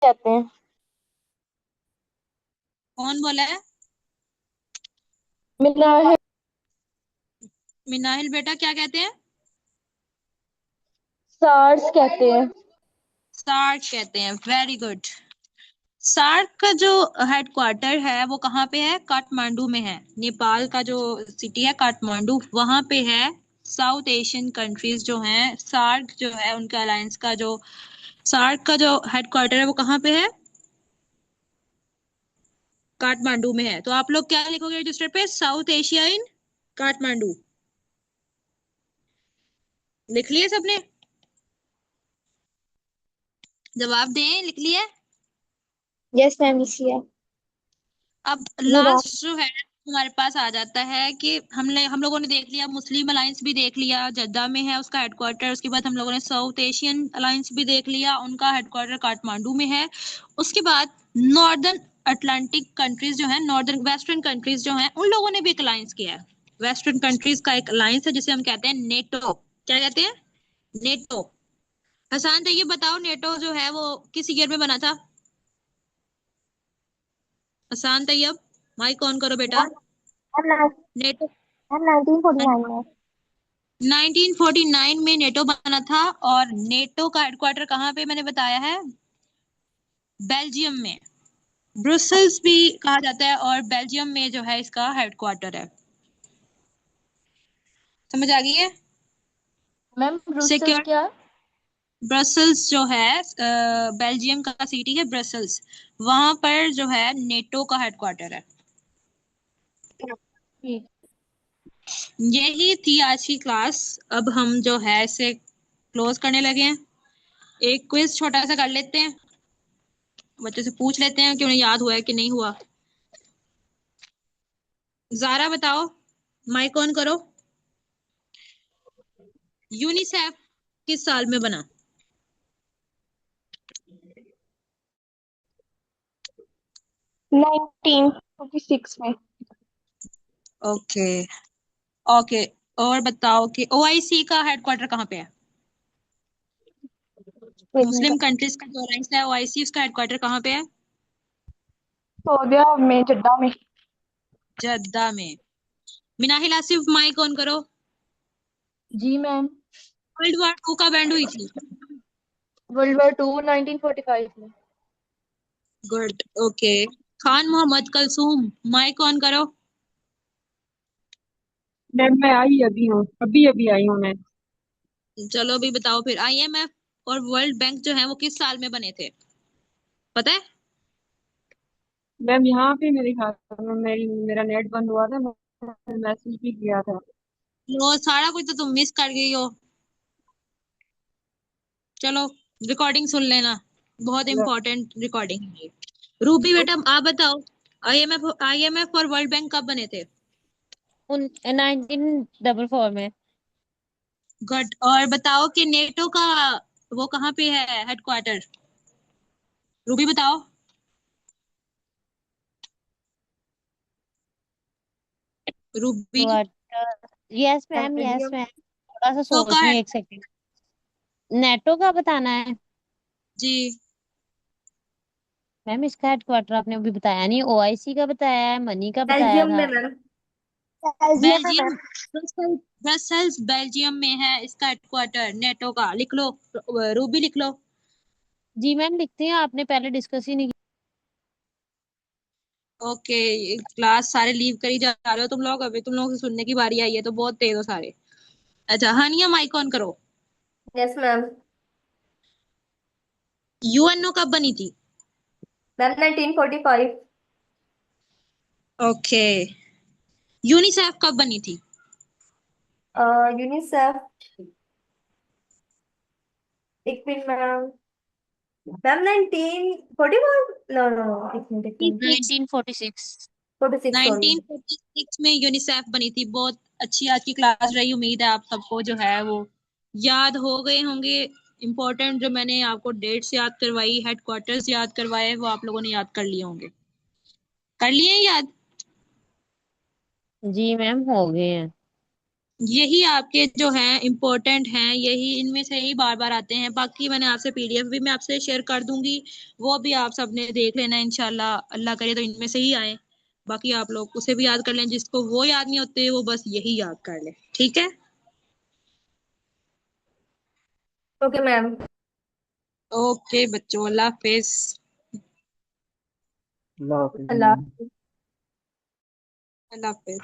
कहते हैं? कौन बोला है? मीनार। मिनाहिल बेटा, क्या कहते हैं? सार्स कहते हैं। सार्क कहते हैं। Very good. सार्क का जो हेडक्वार्टर है वो कहाँ पे है? काठमांडू में है। नेपाल का जो सिटी है काठमांडू, वहां पे है। साउथ एशियन कंट्रीज जो हैं, सार्क जो है उनका अलायंस का जो सार्क का जो हेडक्वार्टर है वो कहाँ पे है? काठमांडू में है। तो आप लोग क्या लिखोगे रजिस्टर पे? साउथ एशिया इन काठमांडू। लिख लिए सबने? जवाब दें, लिख लिए? यस मैम, इसी अब है। लास्ट जो है हमारे पास आ जाता है कि हम लोगों ने देख लिया, मुस्लिम अलायंस भी देख लिया, जद्दा में है उसका हेडक्वार्टर। उसके बाद हम लोगों ने साउथ एशियन अलायंस भी देख लिया, उनका हेडक्वार्टर काठमांडू में है। उसके बाद नॉर्दर्न अटलांटिक कंट्रीज जो है, नॉर्दर्न वेस्टर्न कंट्रीज जो है, उन लोगों ने भी एक अलायंस किया है। वेस्टर्न कंट्रीज का एक अलायंस है जिसे हम कहते हैं नेटो। क्या कहते हैं? नेटो। हसन, तो ये बताओ, नेटो जो है वो किस ईयर में बना था? हसन तैयब, माइक ऑन करो बेटा। Ma'am NATO. 1949 में। 1949 में नेटो बना था। और नेटो का हेडक्वार्टर कहाँ पे मैंने बताया है? बेल्जियम में। ब्रुसेल्स भी कहा जाता है, और बेल्जियम में जो है इसका हेडक्वार्टर है। समझ आ गई है? Ma'am Brussels secure. क्या है? ब्रसल्स जो है बेल्जियम का सिटी है ब्रसल्स। वहां पर जो है नेटो का हेडक्वार्टर है। ठीक। यही थी आज की क्लास। अब हम जो है इसे क्लोज करने लगे हैं। एक क्विज छोटा सा कर लेते हैं, बच्चों से पूछ लेते हैं कि उन्हें याद हुआ है कि नहीं हुआ। जारा बताओ, माइक ऑन करो। यूनिसेफ किस साल में बना? 1946 में। ओके। ओके। और बताओ कि ओआईसी का हेडक्वार्टर कहाँ पे है? एक मिनट। मुस्लिम कंट्रीज का जो अलायंस है ओआईसी, उसका हेडक्वार्टर कहाँ पे है? सऊदीया में, जद्दा में। जद्दा में। मिनाहिल आसिफ, माइक ऑन करो। जी मैम। वर्ल्ड वॉर टू कब एंड हुई थी? वर्ल्ड वॉर 2 1945 में। Good. Okay. Khan Mohammad Kalsoom, mic on करो। मैम मैं आई अभी हूँ, अभी अभी आई हूँ मैं। चलो अभी बताओ फिर, आईएमएफ और वर्ल्ड बैंक जो है वो किस साल में बने थे? पता है? मैम यहाँ पे मेरे ख्याल में मेरा नेट बंद हुआ था, मैंने मैसेज भी किया था। लो, सारा कुछ तो तुम मिस कर गई हो। चलो, रिकॉर्डिंग सुन लेना, बहुत इंपॉर्टेंट रिकॉर्डिंग है ये। रूबी बेटा, आप बताओ, आईएमएफ आईएमएफ और वर्ल्ड बैंक कब बने थे? उन 1944 में। गुड। और बताओ कि नेटो का वो कहाँ पे है हेडक्वार्टर? रूबी बताओ। Ruby. Yes ma'am, yes Belgium. Ma'am, थोड़ा सा तो का सोचने, एक सेकंड। नेटो का बताना है? जी। मैम इसका हेडक्वार्टर आपने अभी बताया नहीं। ओआईसी का बताया है, मनी का बताया बेल्जियम में था। मैम। बेल्जियम में Belgium. Ma'am. Brussels Brussels Belgium में है इसका हेडक्वार्टर नेटो का। लिख लो। रूबी लिख लो। जी मैम लिखते हैं, आपने पहले डिस्कस ही नहीं ओके। क्लास सारे लीव कर ही जा रहे हो तुम लोग, अभी तुम लोगों से सुनने की बारी आई है तो बहुत तेज हो सारे। अच्छा, हानिया माइक ऑन करो। Yes ma'am. यूएनओ कब बनी थी? मैम 1945। ओके। यूनिसेफ कब बनी थी? यूनिसेफ। एक minute ma'am. Ma'am 1941। No no, एक मिनट एक मिनट। 1946। 46, सॉरी। 1946 में यूनिसेफ बनी थी। बहुत अच्छी आज की क्लास रही। उम्मीद है आप सबको जो है वो याद हो गए होंगे। इम्पोर्टेंट जो मैंने आपको डेट्स याद करवाई, हेडक्वार्टर्स याद करवाए, वो आप लोगों ने याद कर लिए होंगे। कर लिए हैं याद? जी मैम हो गए हैं। यही आपके जो हैं इम्पोर्टेंट हैं, यही इनमें से ही बार बार आते हैं। बाकी मैंने आपसे पीडीएफ भी मैं आपसे शेयर कर दूंगी, वो भी आप सबने देख लेना इंशाल्लाह, अल्लाह करे तो इनमें से ही आए। बाकी आप लोग उसे भी याद कर लें, जिसको वो याद नहीं होते वो बस यही याद कर ले, ठीक है। Okay ma'am. ओके बच्चों, अल्लाह हाफिज। अल्लाह हाफिज अल्लाह मैम। हाफिज। अल्लाह हाफिज।